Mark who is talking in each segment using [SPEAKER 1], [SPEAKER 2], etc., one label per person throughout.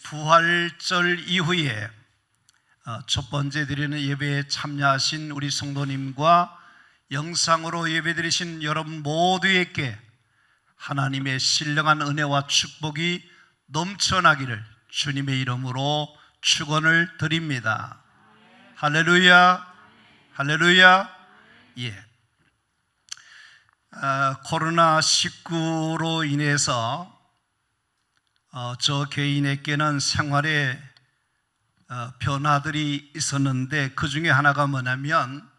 [SPEAKER 1] 부활절 이후에 첫 번째 드리는 예배에 참여하신 우리 성도님과 영상으로 예배드리신 여러분 모두에게 하나님의 신령한 은혜와 축복이 넘쳐나기를 주님의 이름으로 축원을 드립니다. 할렐루야, 할렐루야. 예. 코로나19로 인해서 저 개인에게는 생활에 변화들이 있었는데 그 중에 하나가 뭐냐면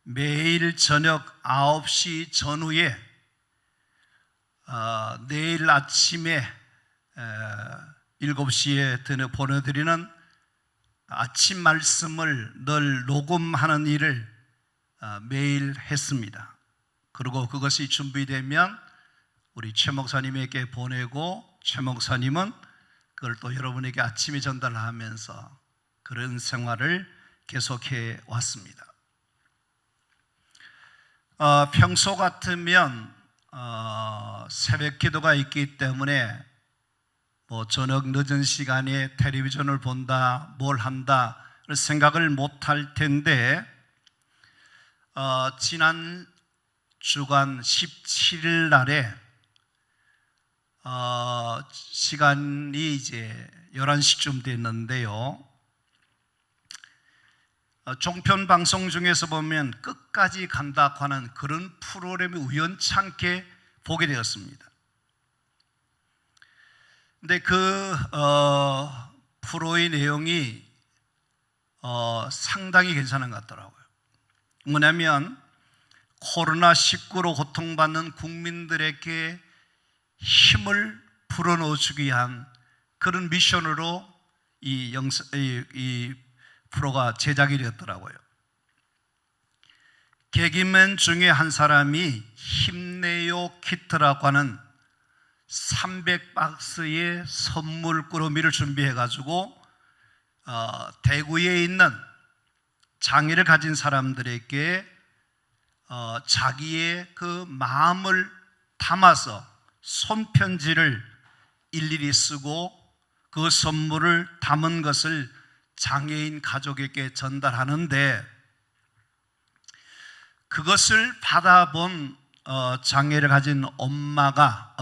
[SPEAKER 1] 매일 저녁 9시 전후에 내일 아침에 7시에 보내드리는 아침 말씀을 늘 녹음하는 일을 매일 했습니다. 그리고 그것이 준비되면 우리 최 목사님에게 보내고 최 목사님은 그걸 또 여러분에게 아침에 전달하면서 그런 생활을 계속해 왔습니다. 평소 같으면 새벽 기도가 있기 때문에 저녁 늦은 시간에 텔레비전을 본다, 뭘 한다 생각을 못할 텐데 지난 주간 17일 날에 시간이 이제 11시쯤 됐는데요. 종편 방송 중에서 보면 끝까지 간다고 하는 그런 프로그램이 우연찮게 보게 되었습니다. 근데 그 프로의 내용이 상당히 괜찮은 것 같더라고요. 뭐냐면 코로나19로 고통받는 국민들에게 힘을 불어넣어주기 위한 그런 미션으로 이 프로가 제작이 되었더라고요. 개그맨 중에 한 사람이 힘내요 키트라고 하는 300박스의 선물 꾸러미를 준비해가지고 대구에 있는 장애를 가진 사람들에게 자기의 그 마음을 담아서 손편지를 일일이 쓰고 그 선물을 담은 것을 장애인 가족에게 전달하는데 그것을 받아본 장애를 가진 엄마가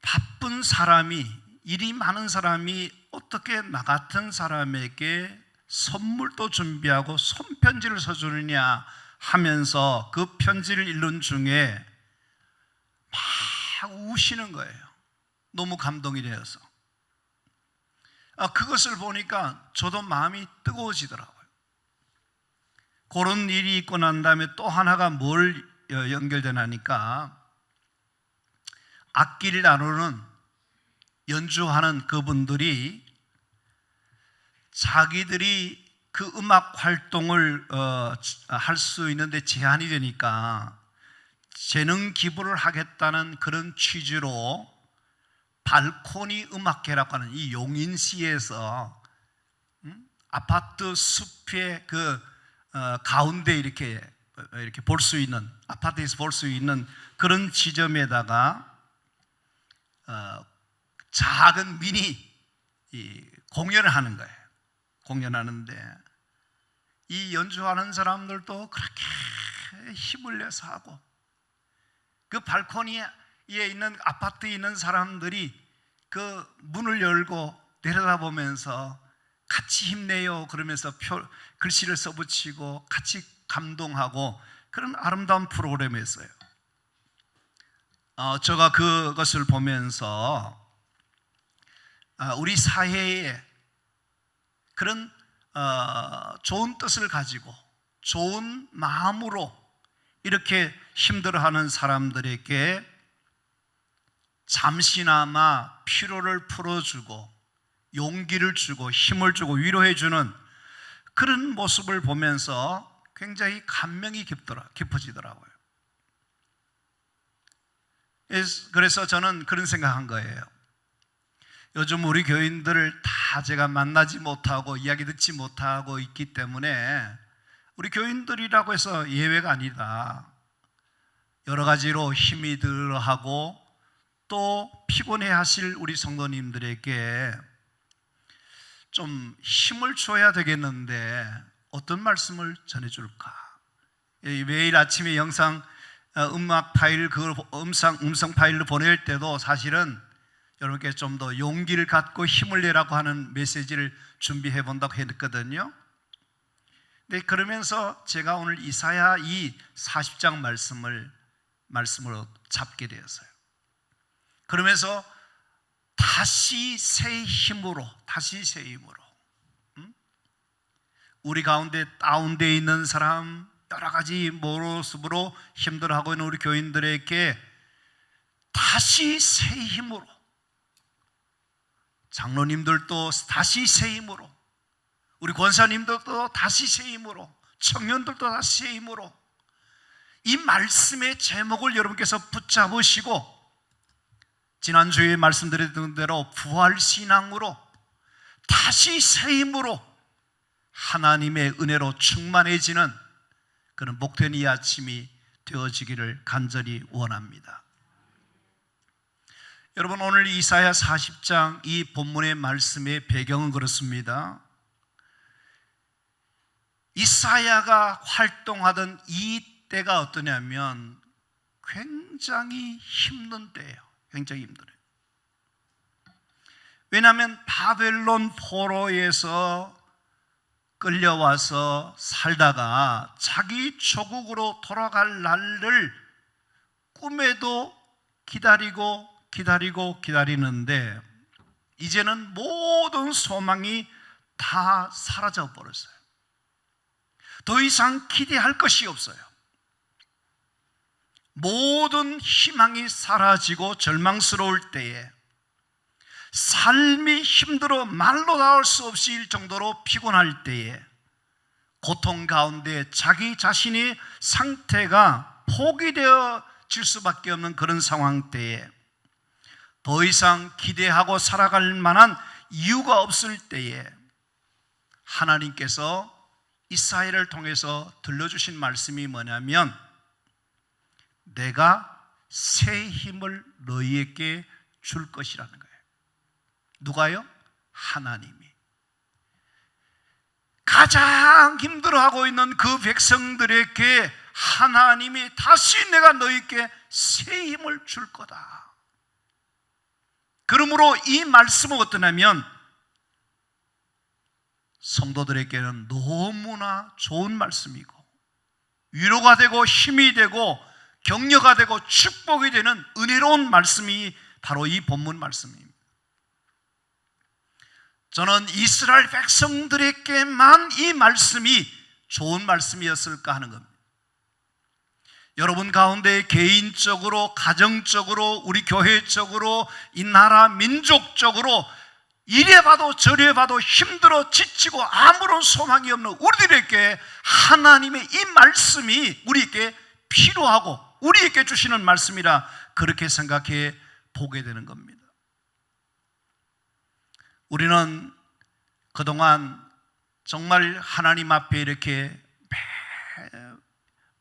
[SPEAKER 1] 바쁜 사람이, 일이 많은 사람이 어떻게 나 같은 사람에게 선물도 준비하고 손편지를 써주느냐 하면서 그 편지를 읽는 중에 막 우시는 거예요. 너무 감동이 되어서. 그것을 보니까 저도 마음이 뜨거워지더라고요. 그런 일이 있고 난 다음에 또 하나가 뭘 연결되나니까 악기를 다루는 연주하는 그분들이 자기들이 그 음악 활동을 할 수 있는데 제한이 되니까 재능 기부를 하겠다는 그런 취지로 발코니 음악회라고 하는 이 용인시에서 아파트 숲의 그 가운데 이렇게 볼 수 있는, 아파트에서 볼 수 있는 그런 지점에다가 작은 미니 공연을 하는 거예요. 공연하는데 이 연주하는 사람들도 그렇게 힘을 내서 하고 그 발코니에 있는 아파트에 있는 사람들이 그 문을 열고 내려다보면서 같이 힘내요 그러면서 글씨를 써붙이고 같이 감동하고 그런 아름다운 프로그램이었어요. 제가 그것을 보면서 우리 사회에 그런 좋은 뜻을 가지고 좋은 마음으로 이렇게 힘들어하는 사람들에게 잠시나마 피로를 풀어주고 용기를 주고 힘을 주고 위로해주는 그런 모습을 보면서 굉장히 감명이 깊어지더라고요. 그래서 저는 그런 생각한 거예요. 요즘 우리 교인들을 다 제가 만나지 못하고 이야기 듣지 못하고 있기 때문에 우리 교인들이라고 해서 예외가 아니다. 여러 가지로 힘이 들어하고 또 피곤해 하실 우리 성도님들에게 좀 힘을 줘야 되겠는데 어떤 말씀을 전해줄까? 매일 아침에 영상 음악 파일, 그걸 음성 파일로 보낼 때도 사실은 여러분께 좀 더 용기를 갖고 힘을 내라고 하는 메시지를 준비해 본다고 했거든요. 네, 그러면서 제가 오늘 이사야 이 40장 말씀으로 잡게 되었어요. 그러면서 다시 새 힘으로 우리 가운데 다운되어 있는 사람, 여러 가지 모습으로 힘들어하고 있는 우리 교인들에게 다시 새 힘으로, 장로님들도 다시 새 힘으로, 우리 권사님들도 다시 새 힘으로, 청년들도 다시 새 힘으로 이 말씀의 제목을 여러분께서 붙잡으시고 지난주에 말씀드렸던 대로 부활신앙으로 다시 새 힘으로 하나님의 은혜로 충만해지는 그런 복된 이 아침이 되어지기를 간절히 원합니다. 여러분, 오늘 이사야 40장 이 본문의 말씀의 배경은 그렇습니다. 이사야가 활동하던 이 때가 어떠냐면 굉장히 힘든 때예요. 굉장히 힘들어요. 왜냐하면 바벨론 포로에서 끌려와서 살다가 자기 조국으로 돌아갈 날을 꿈에도 기다리는데 이제는 모든 소망이 다 사라져 버렸어요. 더 이상 기대할 것이 없어요. 모든 희망이 사라지고 절망스러울 때에, 삶이 힘들어 말로 나올 수 없을 정도로 피곤할 때에, 고통 가운데 자기 자신의 상태가 포기되어질 수밖에 없는 그런 상황 때에, 더 이상 기대하고 살아갈 만한 이유가 없을 때에 하나님께서 이사야를 통해서 들려주신 말씀이 뭐냐면 내가 새 힘을 너희에게 줄 것이라는 거예요. 누가요? 하나님이. 가장 힘들어하고 있는 그 백성들에게 하나님이 다시 내가 너희에게 새 힘을 줄 거다. 그러므로 이 말씀은 어떠냐면 성도들에게는 너무나 좋은 말씀이고 위로가 되고 힘이 되고 격려가 되고 축복이 되는 은혜로운 말씀이 바로 이 본문 말씀입니다. 저는 이스라엘 백성들에게만 이 말씀이 좋은 말씀이었을까 하는 겁니다. 여러분 가운데 개인적으로, 가정적으로, 우리 교회적으로, 이 나라 민족적으로 이래 봐도 저래 봐도 힘들어 지치고 아무런 소망이 없는 우리들에게 하나님의 이 말씀이 우리에게 필요하고 우리에게 주시는 말씀이라 그렇게 생각해 보게 되는 겁니다. 우리는 그동안 정말 하나님 앞에 이렇게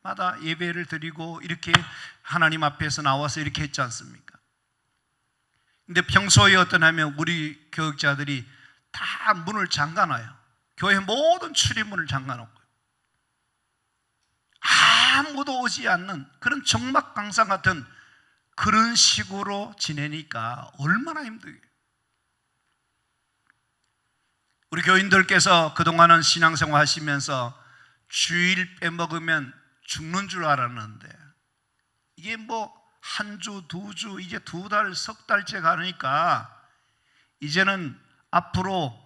[SPEAKER 1] 매마다 예배를 드리고 이렇게 하나님 앞에서 나와서 이렇게 했지 않습니까? 근데 평소에 어떠냐면 우리 교육자들이 다 문을 잠가놔요. 교회 모든 출입문을 잠가놓고요. 아무도 오지 않는 그런 정막 강사 같은 그런 식으로 지내니까 얼마나 힘들게요. 우리 교인들께서 그동안은 신앙생활 하시면서 주일 빼먹으면 죽는 줄 알았는데 이게 뭐 한 주, 두 주, 이제 두 달, 석 달째 가니까 이제는 앞으로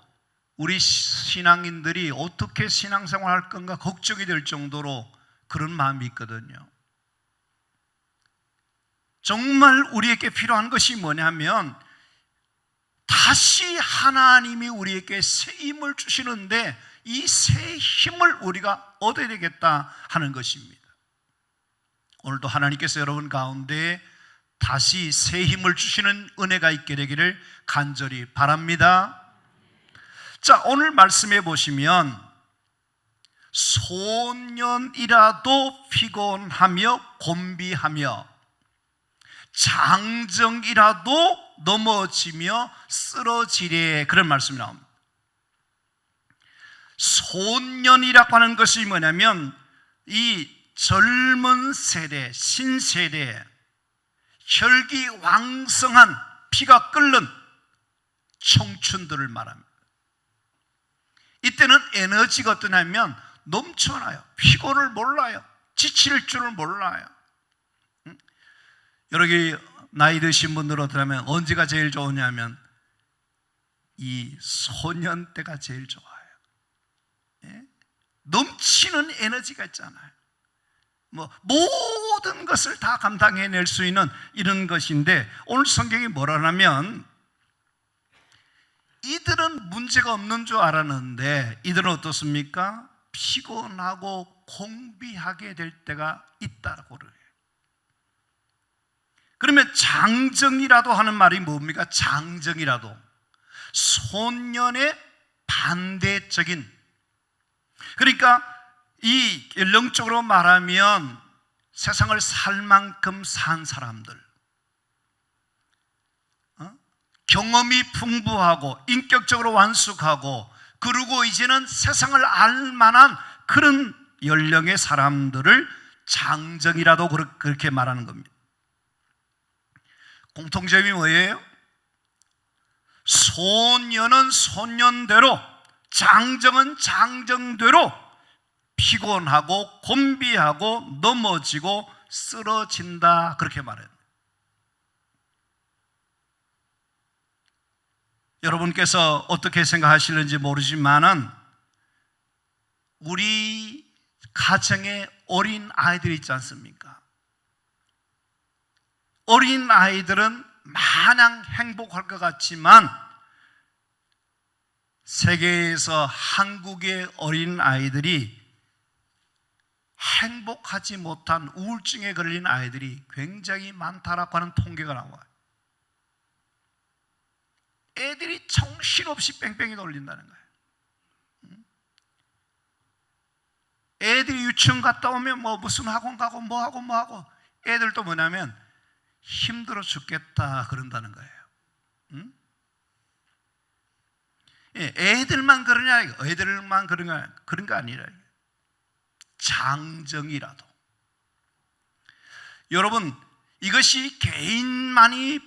[SPEAKER 1] 우리 신앙인들이 어떻게 신앙생활 할 건가 걱정이 될 정도로 그런 마음이 있거든요. 정말 우리에게 필요한 것이 뭐냐면 다시 하나님이 우리에게 새 힘을 주시는데 이 새 힘을 우리가 얻어야 되겠다 하는 것입니다. 오늘도 하나님께서 여러분 가운데 다시 새 힘을 주시는 은혜가 있게 되기를 간절히 바랍니다. 자, 오늘 말씀해 보시면 소년이라도 피곤하며 곤비하며 장정이라도 넘어지며 쓰러지래, 그런 말씀이 나옵니다. 소년이라고 하는 것이 뭐냐면 이 젊은 세대, 신세대, 혈기왕성한 피가 끓는 청춘들을 말합니다. 이때는 에너지가 어떠냐면 넘쳐나요. 피곤을 몰라요. 지칠 줄을 몰라요. 여러분 나이 드신 분들 어떠냐면 언제가 제일 좋으냐면 이 소년 때가 제일 좋아요. 넘치는 에너지가 있잖아요. 모든 것을 다 감당해낼 수 있는 이런 것인데, 오늘 성경이 뭐라냐면 이들은 문제가 없는 줄 알았는데 이들은 어떻습니까? 피곤하고 공비하게 될 때가 있다고 그래요. 그러면 장정이라도 하는 말이 뭡니까? 장정이라도 소년의 반대적인, 그러니까 이 영적으로 말하면 세상을 살 만큼 산 사람들, 경험이 풍부하고 인격적으로 완숙하고, 그리고 이제는 세상을 알 만한 그런 연령의 사람들을 장정이라도 그렇게 말하는 겁니다. 공통점이 뭐예요? 소년은 소년대로, 장정은 장정대로 피곤하고 곤비하고 넘어지고 쓰러진다, 그렇게 말해요. 여러분께서 어떻게 생각하시는지 모르지만은 우리 가정에 어린 아이들이 있지 않습니까? 어린 아이들은 마냥 행복할 것 같지만 세계에서 한국의 어린 아이들이 행복하지 못한 우울증에 걸린 아이들이 굉장히 많다라고 하는 통계가 나와요. 애들이 정신없이 뺑뺑이 돌린다는 거예요. 애들이 유치원 갔다 오면 무슨 학원 가고 뭐하고 애들도 뭐냐면 힘들어 죽겠다 그런다는 거예요. 애들만 그러냐, 애들만 그러냐, 그런 거 아니라 장정이라도. 여러분, 이것이 개인만이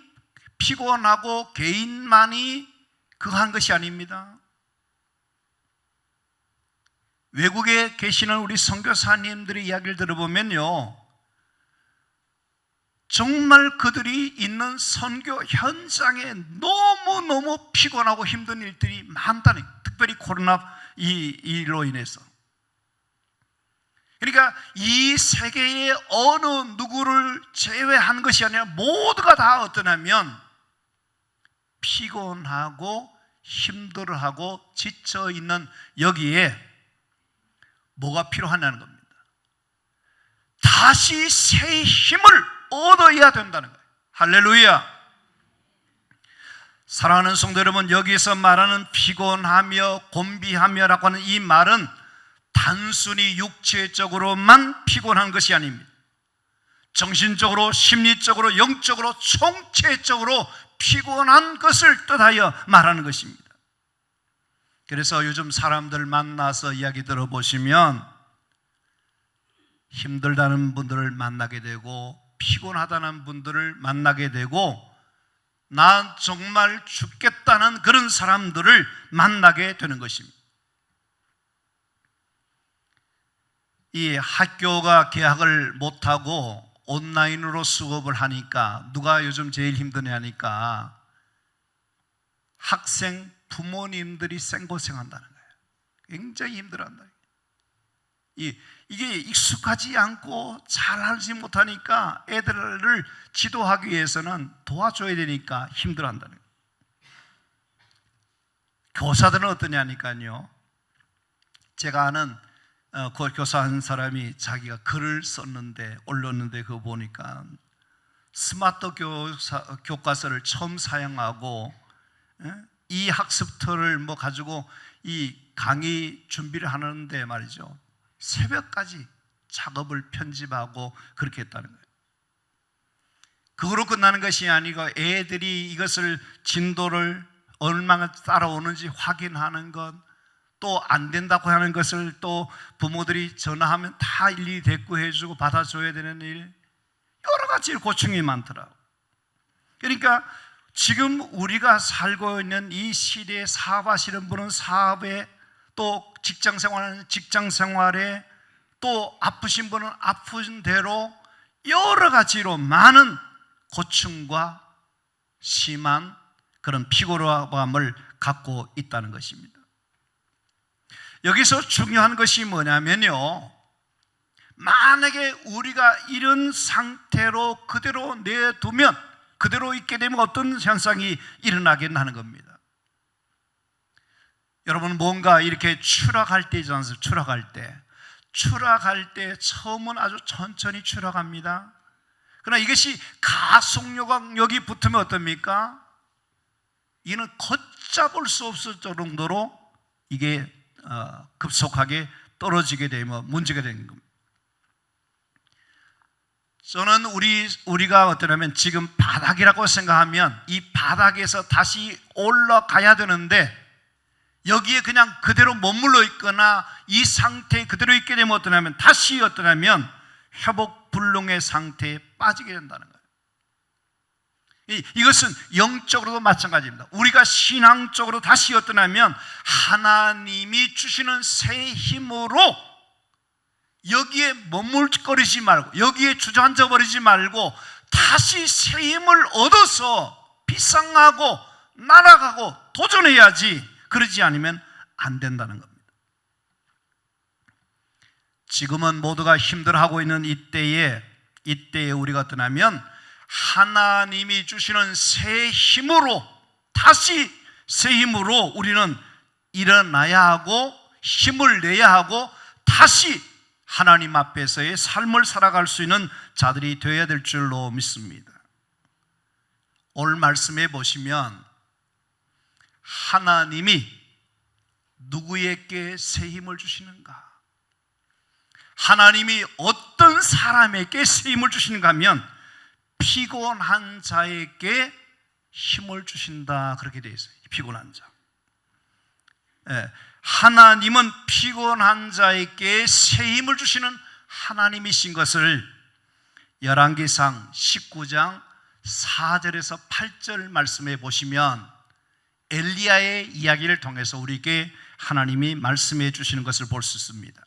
[SPEAKER 1] 피곤하고 개인만이 그한 것이 아닙니다. 외국에 계시는 우리 선교사님들의 이야기를 들어보면요, 정말 그들이 있는 선교 현장에 너무너무 피곤하고 힘든 일들이 많다는, 특별히 코로나 일로 인해서. 그러니까 이 세계의 어느 누구를 제외한 것이 아니라 모두가 다 어떠냐면 피곤하고 힘들어하고 지쳐있는 여기에 뭐가 필요하냐는 겁니다. 다시 새 힘을 얻어야 된다는 거예요. 할렐루야. 사랑하는 성도 여러분, 여기서 말하는 피곤하며 곤비하며라고 하는 이 말은 단순히 육체적으로만 피곤한 것이 아닙니다. 정신적으로, 심리적으로, 영적으로, 총체적으로 피곤한 것을 뜻하여 말하는 것입니다. 그래서 요즘 사람들 만나서 이야기 들어보시면 힘들다는 분들을 만나게 되고 피곤하다는 분들을 만나게 되고 난 정말 죽겠다는 그런 사람들을 만나게 되는 것입니다. 이 학교가 개학을 못하고 온라인으로 수업을 하니까 누가 요즘 제일 힘드냐 하니까 학생 부모님들이 생고생한다는 거예요. 굉장히 힘들어한다. 이게 익숙하지 않고 잘하지 못하니까 애들을 지도하기 위해서는 도와줘야 되니까 힘들어한다는 거예요. 교사들은 어떠냐니까요, 제가 아는 교사 한 사람이 자기가 글을 썼는데 올렸는데 그거 보니까 스마트 교과서를 처음 사용하고 이 학습터를 가지고 이 강의 준비를 하는데 말이죠, 새벽까지 작업을 편집하고 그렇게 했다는 거예요. 그거로 끝나는 것이 아니고 애들이 이것을 진도를 얼마나 따라오는지 확인하는 것, 또 안 된다고 하는 것을 또 부모들이 전화하면 다 일일이 대꾸해주고 받아줘야 되는 일, 여러 가지 고충이 많더라고요. 그러니까 지금 우리가 살고 있는 이 시대에 사업하시는 분은 사업에, 또 직장생활은 직장생활에, 또 아프신 분은 아픈 대로 여러 가지로 많은 고충과 심한 그런 피곤함을 갖고 있다는 것입니다. 여기서 중요한 것이 뭐냐면요, 만약에 우리가 이런 상태로 그대로 내두면, 그대로 있게 되면 어떤 현상이 일어나겠나는 겁니다. 여러분, 뭔가 이렇게 추락할 때 있지 않습니까? 추락할 때 처음은 아주 천천히 추락합니다. 그러나 이것이 가속력이 붙으면 어떻습니까? 이는 걷잡을 수 없을 정도로 이게 급속하게 떨어지게 되면 문제가 되는 겁니다. 저는 우리가 어떠냐면 지금 바닥이라고 생각하면 이 바닥에서 다시 올라가야 되는데, 여기에 그냥 그대로 머물러 있거나 이 상태에 그대로 있게 되면 어떠냐면 다시 회복 불능의 상태에 빠지게 된다는 거예요. 이것은 영적으로도 마찬가지입니다. 우리가 신앙적으로 다시 하나님이 주시는 새 힘으로 여기에 머물거리지 말고, 여기에 주저앉아 버리지 말고 다시 새 힘을 얻어서 비상하고 날아가고 도전해야지, 그러지 않으면 안 된다는 겁니다. 지금은 모두가 힘들어하고 있는 이때에 우리가 하나님이 주시는 새 힘으로, 다시 새 힘으로 우리는 일어나야 하고 힘을 내야 하고 다시 하나님 앞에서의 삶을 살아갈 수 있는 자들이 되어야 될 줄로 믿습니다. 오늘 말씀해 보시면 하나님이 누구에게 새 힘을 주시는가? 하나님이 어떤 사람에게 새 힘을 주시는가 하면 피곤한 자에게 힘을 주신다, 그렇게 되어 있어요. 피곤한 자. 하나님은 피곤한 자에게 새 힘을 주시는 하나님이신 것을 열왕기상 19장 4절에서 8절 말씀해 보시면 엘리야의 이야기를 통해서 우리에게 하나님이 말씀해 주시는 것을 볼 수 있습니다.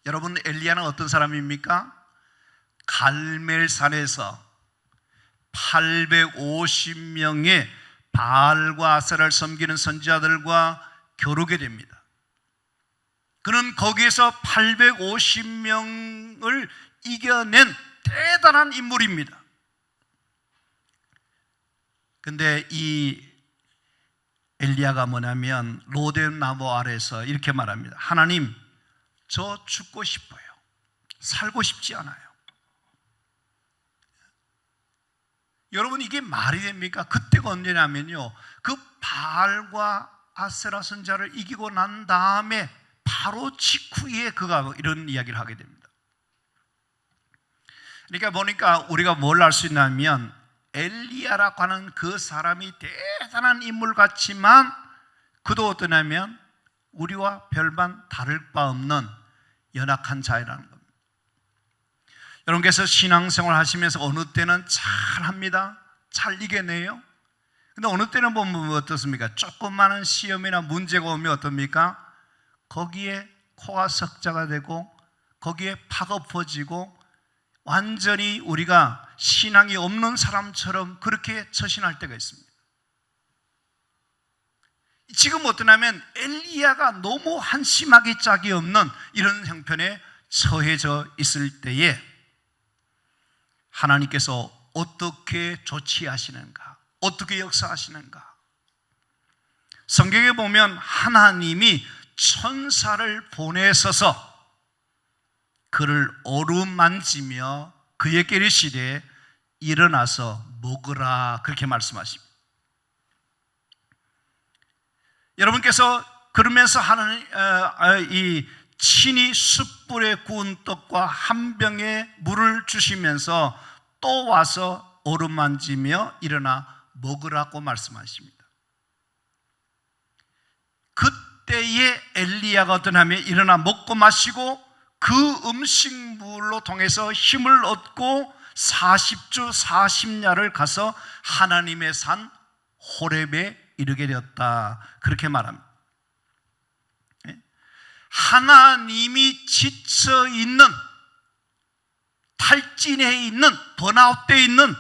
[SPEAKER 1] 여러분, 엘리야는 어떤 사람입니까? 갈멜산에서 850명의 바알과 아세라를 섬기는 선지자들과 겨루게 됩니다. 그는 거기에서 850명을 이겨낸 대단한 인물입니다. 근데 이 엘리야가 뭐냐면 로뎀 나무 아래서 이렇게 말합니다. 하나님, 저 죽고 싶어요. 살고 싶지 않아요. 여러분, 이게 말이 됩니까? 그때가 언제냐면요, 그 바알과 아세라 선자를 이기고 난 다음에 바로 직후에 그가 이런 이야기를 하게 됩니다. 그러니까 보니까 우리가 뭘 알 수 있냐면 엘리야라고 하는 그 사람이 대단한 인물 같지만 그도 어떠냐면 우리와 별반 다를 바 없는 연약한 자라는 겁니다. 여러분께서 신앙생활 하시면서 어느 때는 잘 합니다. 잘 이겨내요. 근데 어느 때는 보면 어떻습니까? 조그마한 시험이나 문제가 오면 어떻습니까? 거기에 코가 석자가 되고 거기에 파가 엎어지고 완전히 우리가 신앙이 없는 사람처럼 그렇게 처신할 때가 있습니다. 지금 어떠냐면 엘리야가 너무 한심하게 짝이 없는 이런 형편에 처해져 있을 때에 하나님께서 어떻게 조치하시는가, 어떻게 역사하시는가. 성경에 보면 하나님이 천사를 보내셔서 그를 어루만지며 그에게 이르시되 일어나서 먹으라, 그렇게 말씀하십니다. 여러분께서 그러면서 하나님 이 친히 숯불에 구운 떡과 한 병의 물을 주시면서 또 와서 어루만지며 일어나 먹으라고 말씀하십니다. 그때에 엘리야가 어떤 하면 일어나 먹고 마시고 그 음식물로 통해서 힘을 얻고 40주 40야를 가서 하나님의 산 호렙에 이르게 되었다, 그렇게 말합니다. 하나님이 지쳐 있는, 탈진해 있는, 번아웃되어 있는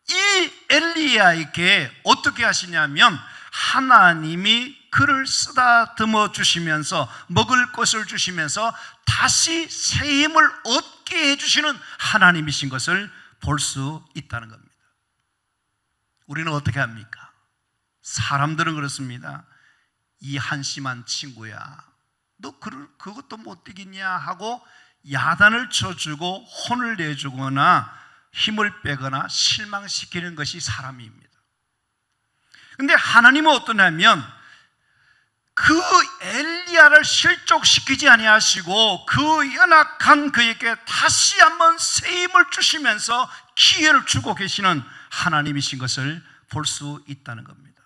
[SPEAKER 1] 이 엘리야에게 어떻게 하시냐면 하나님이 그를 쓰다듬어 주시면서 먹을 것을 주시면서 다시 새 힘을 얻게 해주시는 하나님이신 것을 볼 수 있다는 겁니다. 우리는 어떻게 합니까? 사람들은 그렇습니다. 이 한심한 친구야, 너 그것도 못 되겠냐 하고 야단을 쳐주고 혼을 내주거나 힘을 빼거나 실망시키는 것이 사람입니다. 그런데 하나님은 어떠냐면 그 엘리야를 실족시키지 아니하시고 그 연약한 그에게 다시 한번 새 힘을 주시면서 기회를 주고 계시는 하나님이신 것을 볼 수 있다는 겁니다.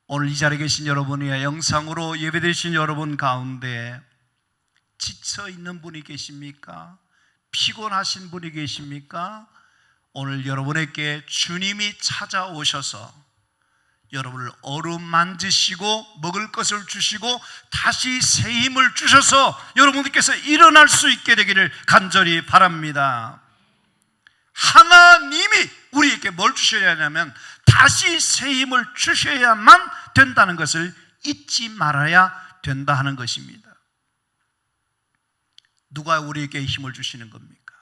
[SPEAKER 1] 오늘 이 자리에 계신 여러분이야 영상으로 예배드리신 여러분 가운데 지쳐 있는 분이 계십니까? 피곤하신 분이 계십니까? 오늘 여러분에게 주님이 찾아오셔서 여러분을 어루만지시고 먹을 것을 주시고 다시 새 힘을 주셔서 여러분들께서 일어날 수 있게 되기를 간절히 바랍니다. 하나님이 우리에게 뭘 주셔야 하냐면 다시 새 힘을 주셔야만 된다는 것을 잊지 말아야 된다 하는 것입니다. 누가 우리에게 힘을 주시는 겁니까?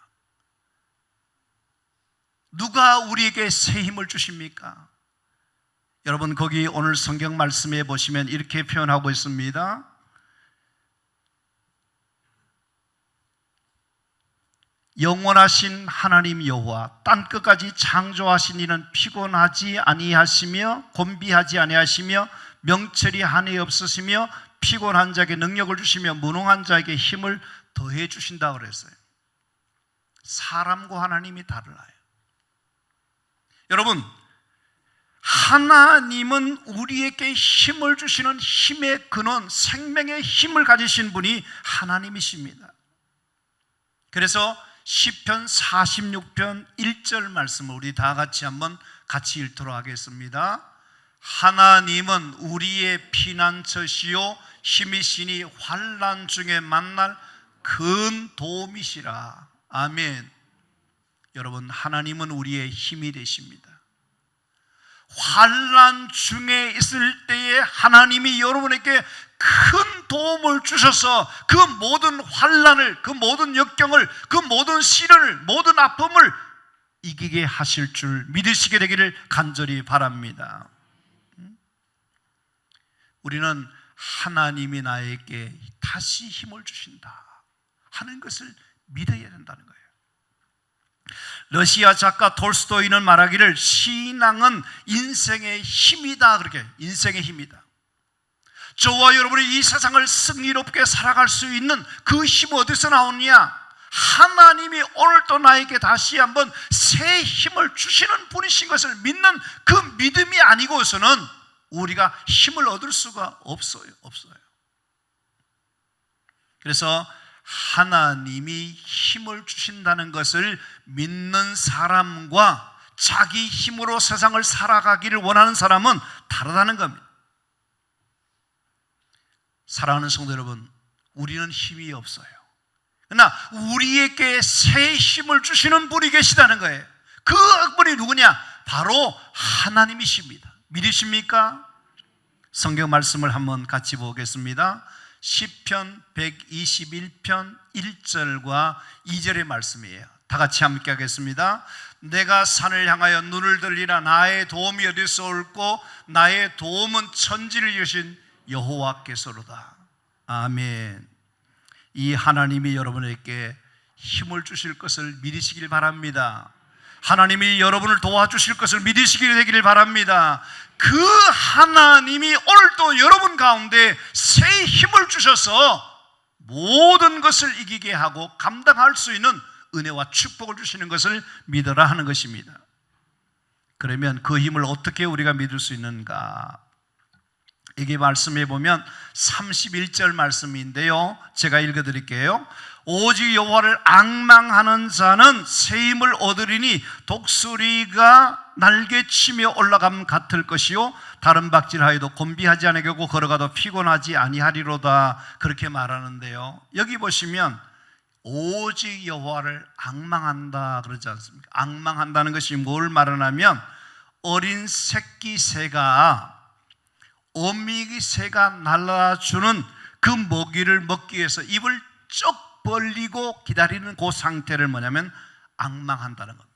[SPEAKER 1] 누가 우리에게 새 힘을 주십니까? 여러분, 거기 오늘 성경 말씀에 보시면 이렇게 표현하고 있습니다. 영원하신 하나님 여호와 땅끝까지 창조하신 이는 피곤하지 아니하시며 곤비하지 아니하시며 명철이 한이 없으시며 피곤한 자에게 능력을 주시며 무능한 자에게 힘을 더해 주신다고 그랬어요. 사람과 하나님이 달라요. 여러분, 하나님은 우리에게 힘을 주시는 힘의 근원, 생명의 힘을 가지신 분이 하나님이십니다. 그래서 시편 46편 1절 말씀을 우리 다 같이 한번 같이 읽도록 하겠습니다. 하나님은 우리의 피난처시요 힘이시니 환난 중에 만날 큰 도움이시라. 아멘. 여러분, 하나님은 우리의 힘이 되십니다. 환난 중에 있을 때에 하나님이 여러분에게 큰 도움을 주셔서 그 모든 환난을, 그 모든 역경을, 그 모든 시련을, 모든 아픔을 이기게 하실 줄 믿으시게 되기를 간절히 바랍니다. 우리는 하나님이 나에게 다시 힘을 주신다 하는 것을 믿어야 된다는 거예요. 러시아 작가 톨스토이는 말하기를 신앙은 인생의 힘이다, 그렇게, 인생의 힘이다. 저와 여러분이 이 세상을 승리롭게 살아갈 수 있는 그 힘은 어디서 나오느냐? 하나님이 오늘 또 나에게 다시 한번 새 힘을 주시는 분이신 것을 믿는 그 믿음이 아니고서는 우리가 힘을 얻을 수가 없어요. 그래서 하나님이 힘을 주신다는 것을 믿는 사람과 자기 힘으로 세상을 살아가기를 원하는 사람은 다르다는 겁니다. 사랑하는 성도 여러분, 우리는 힘이 없어요. 그러나 우리에게 새 힘을 주시는 분이 계시다는 거예요. 그 분이 누구냐? 바로 하나님이십니다. 믿으십니까? 성경 말씀을 한번 같이 보겠습니다. 시편 121편 1절과 2절의 말씀이에요. 다 같이 함께 하겠습니다. 내가 산을 향하여 눈을 들리라. 나의 도움이 어디서 올고 나의 도움은 천지를 여신 여호와께서로다. 아멘. 이 하나님이 여러분에게 힘을 주실 것을 믿으시길 바랍니다. 하나님이 여러분을 도와주실 것을 믿으시길 되기를 바랍니다. 그 하나님이 오늘도 여러분 가운데 새 힘을 주셔서 모든 것을 이기게 하고 감당할 수 있는 은혜와 축복을 주시는 것을 믿어라 하는 것입니다. 그러면 그 힘을 어떻게 우리가 믿을 수 있는가? 이게 말씀해 보면 31절 말씀인데요, 제가 읽어드릴게요. 오직 여호와를 앙망하는 자는 새 힘을 얻으리니 독수리가 날개치며 올라감 같을 것이요 다른 박질하여도 곤비하지 아니하고 걸어가도 피곤하지 아니하리로다, 그렇게 말하는데요, 여기 보시면 오직 여호와를 앙망한다 그러지 않습니까? 앙망한다는 것이 뭘 말하냐면 어린 새끼 새가 어미기 새가 날아주는 그 먹이를 먹기 위해서 입을 쩍 벌리고 기다리는 그 상태를 뭐냐면 앙망한다는 겁니다.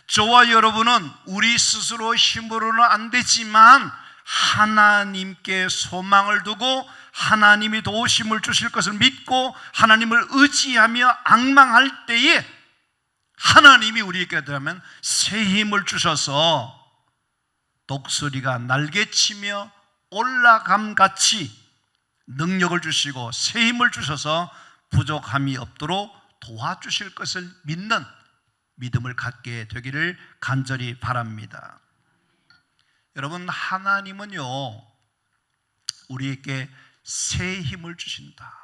[SPEAKER 1] 저와 여러분은 우리 스스로 힘으로는 안 되지만 하나님께 소망을 두고 하나님이 도우심을 주실 것을 믿고 하나님을 의지하며 앙망할 때에 하나님이 우리에게 되면 새 힘을 주셔서 독수리가 날개치며 올라감같이 능력을 주시고 새 힘을 주셔서 부족함이 없도록 도와주실 것을 믿는 믿음을 갖게 되기를 간절히 바랍니다. 여러분, 하나님은요 우리에게 새 힘을 주신다.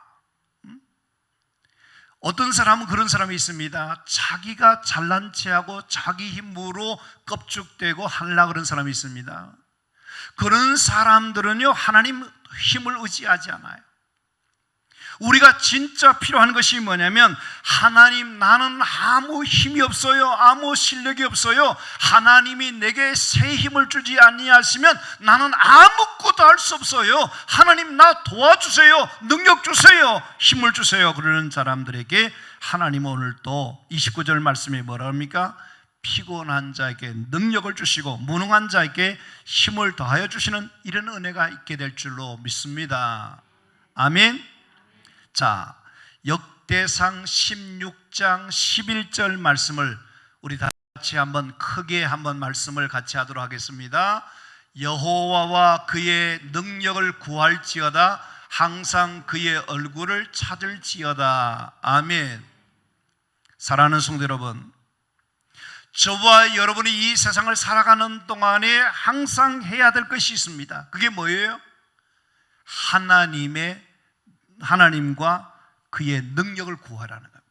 [SPEAKER 1] 어떤 사람은 그런 사람이 있습니다. 자기가 잘난 체하고 자기 힘으로 껍죽대고 하려고 그런 사람이 있습니다. 그런 사람들은요 하나님 힘을 의지하지 않아요. 우리가 진짜 필요한 것이 뭐냐면 하나님, 나는 아무 힘이 없어요, 아무 실력이 없어요, 하나님이 내게 새 힘을 주지 아니하시면 나는 아무것도 할 수 없어요, 하나님 나 도와주세요, 능력 주세요, 힘을 주세요, 그러는 사람들에게 하나님은 오늘 또 29절 말씀이 뭐라 합니까? 피곤한 자에게 능력을 주시고 무능한 자에게 힘을 더하여 주시는 이런 은혜가 있게 될 줄로 믿습니다. 아멘. 자, 역대상 16장 11절 말씀을 우리 다 같이 한번 크게 한번 말씀을 같이 하도록 하겠습니다. 여호와와 그의 능력을 구할지어다, 항상 그의 얼굴을 찾을지어다. 아멘. 사랑하는 성도 여러분, 저와 여러분이 이 세상을 살아가는 동안에 항상 해야 될 것이 있습니다. 그게 뭐예요? 하나님과 그의 능력을 구하라는 겁니다.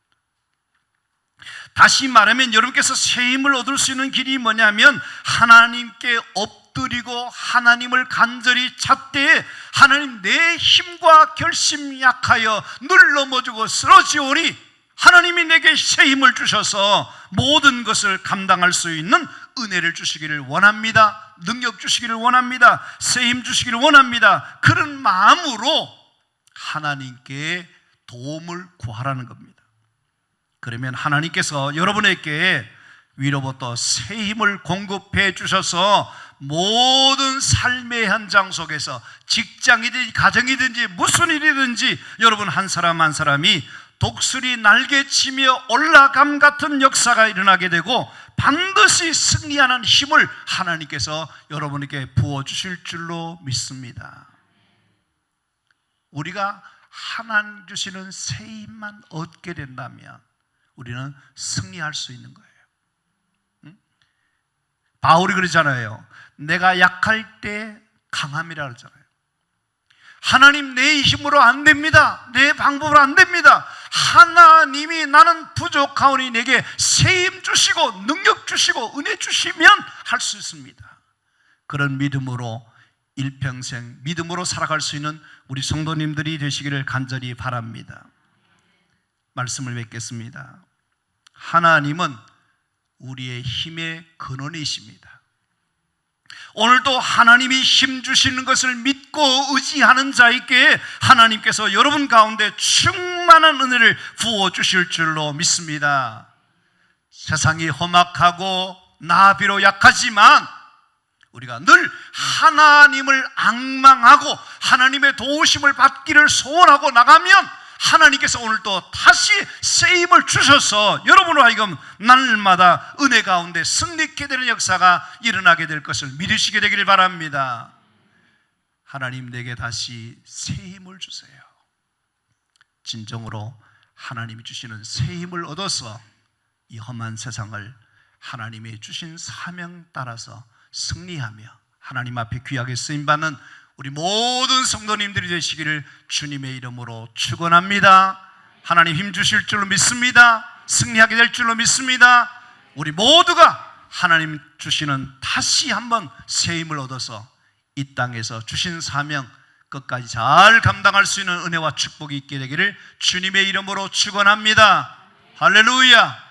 [SPEAKER 1] 다시 말하면 여러분께서 새 힘을 얻을 수 있는 길이 뭐냐면 하나님께 엎드리고 하나님을 간절히 찾되 하나님, 내 힘과 결심이 약하여 늘 넘어지고 쓰러지오니 하나님이 내게 새 힘을 주셔서 모든 것을 감당할 수 있는 은혜를 주시기를 원합니다. 능력 주시기를 원합니다. 새 힘 주시기를 원합니다. 그런 마음으로 하나님께 도움을 구하라는 겁니다. 그러면 하나님께서 여러분에게 위로부터 새 힘을 공급해 주셔서 모든 삶의 현장 속에서 직장이든지 가정이든지 무슨 일이든지 여러분 한 사람 한 사람이 독수리 날개치며 올라감 같은 역사가 일어나게 되고 반드시 승리하는 힘을 하나님께서 여러분에게 부어주실 줄로 믿습니다. 우리가 하나님 주시는 새 힘만 얻게 된다면 우리는 승리할 수 있는 거예요. 바울이 그러잖아요. 내가 약할 때 강함이라 그러잖아요. 하나님, 내 힘으로 안 됩니다. 내 방법으로 안 됩니다. 하나님이 나는 부족하오니 내게 새 힘 주시고 능력 주시고 은혜 주시면 할 수 있습니다. 그런 믿음으로 일평생 믿음으로 살아갈 수 있는 우리 성도님들이 되시기를 간절히 바랍니다. 말씀을 맺겠습니다. 하나님은 우리의 힘의 근원이십니다. 오늘도 하나님이 힘 주시는 것을 믿고 의지하는 자에게 하나님께서 여러분 가운데 충만한 은혜를 부어주실 줄로 믿습니다. 세상이 험악하고 나비로 약하지만 우리가 늘 하나님을 앙망하고 하나님의 도우심을 받기를 소원하고 나가면 하나님께서 오늘 또 다시 새 힘을 주셔서 여러분으로 하여금 날마다 은혜 가운데 승리케 되는 역사가 일어나게 될 것을 믿으시게 되기를 바랍니다. 하나님, 내게 다시 새 힘을 주세요. 진정으로 하나님이 주시는 새 힘을 얻어서 이 험한 세상을 하나님이 주신 사명 따라서 승리하며 하나님 앞에 귀하게 쓰임받는 우리 모든 성도님들이 되시기를 주님의 이름으로 축원합니다. 하나님 힘 주실 줄로 믿습니다. 승리하게 될 줄로 믿습니다. 우리 모두가 하나님 주시는 다시 한번 새 힘을 얻어서 이 땅에서 주신 사명 끝까지 잘 감당할 수 있는 은혜와 축복이 있게 되기를 주님의 이름으로 축원합니다. 할렐루야.